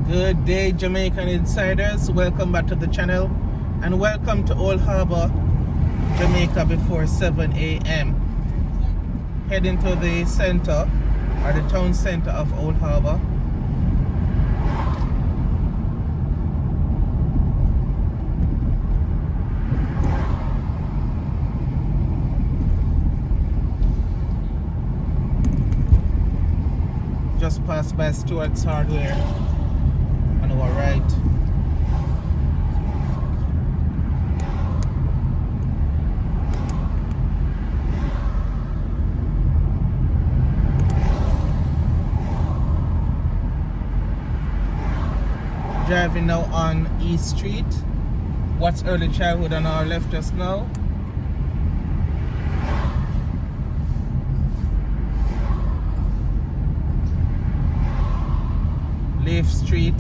Good day, Jamaican insiders. Welcome back to the channel and welcome to Old Harbour, Jamaica before 7 a.m. Heading to the center or the town center of Old Harbour. Just passed by Stewart's Hardware on our right. Driving now on East Street. What's Early Childhood on our left just now. Leaf Street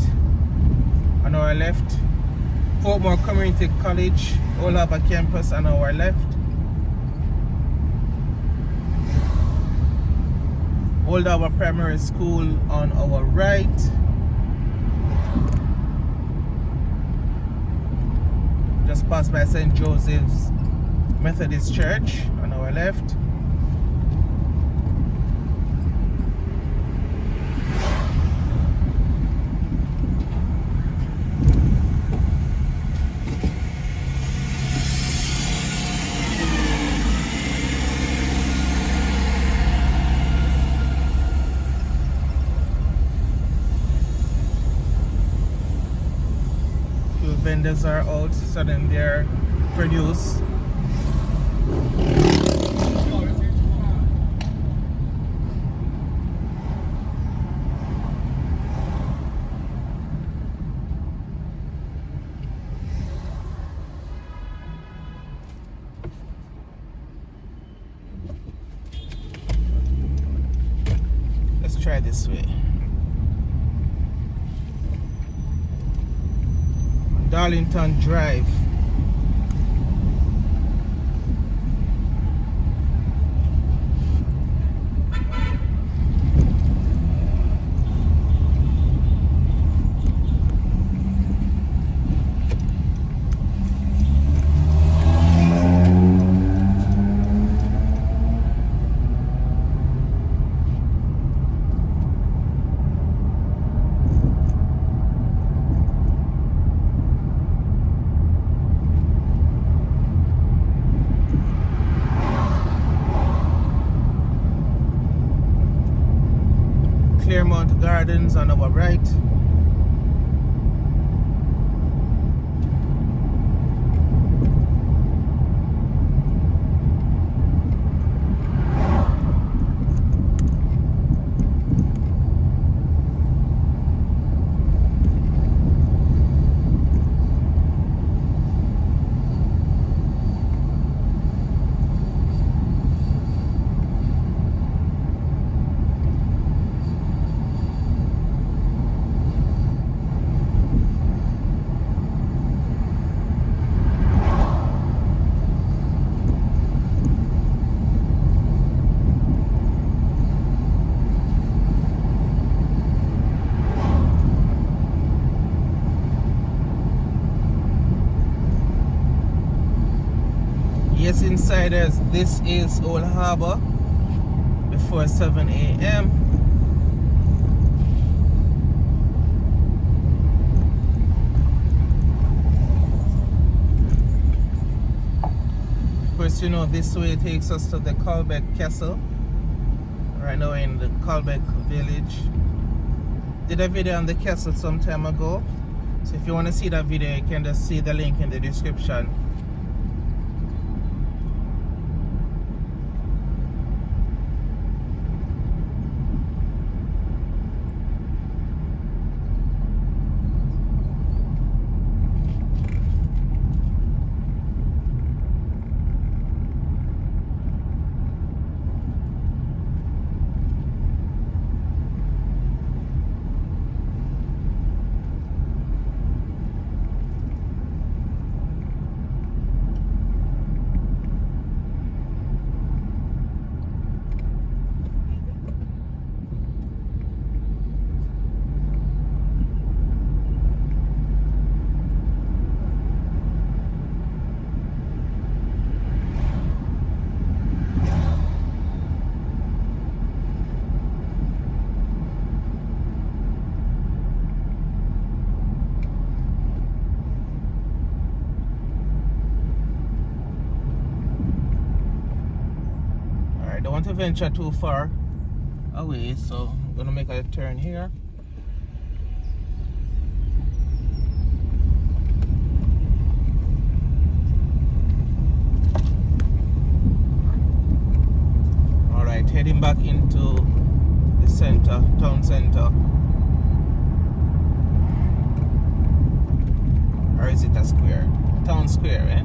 on our left. Portmore Community College, Old Harbour campus on our left. Old Harbour Primary School on our right. Just passed by St. Joseph's Methodist Church on our left. Vendors are out selling their produce. Let's try this way. Darlington Drive. Claremont Gardens on our right. Yes, insiders, this is Old Harbour before 7 a.m. Of course, you know, this way takes us to the Colbeck Castle. Right now we're in the Colbeck village. Did a video on the castle some time ago. So if you want to see that video, you can just see the link in the description. want to venture too far away, so I'm gonna make a turn here. Alright, heading back into the center, town center. Or is it a square? Town square, eh?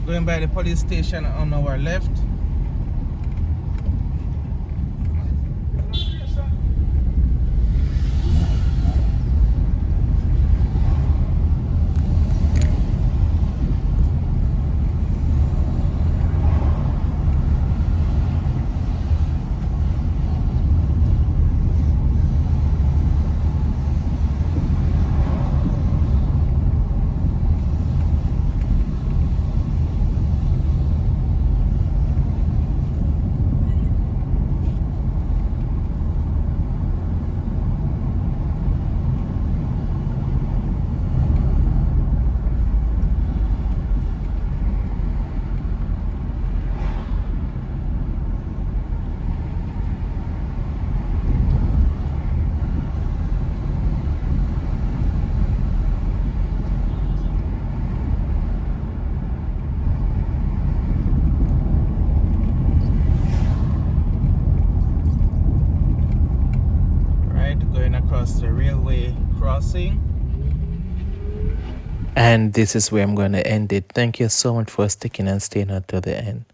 Going by the police station on our left. Across the railway crossing. And this is where I'm going to end it. Thank you so much for sticking and staying until the end.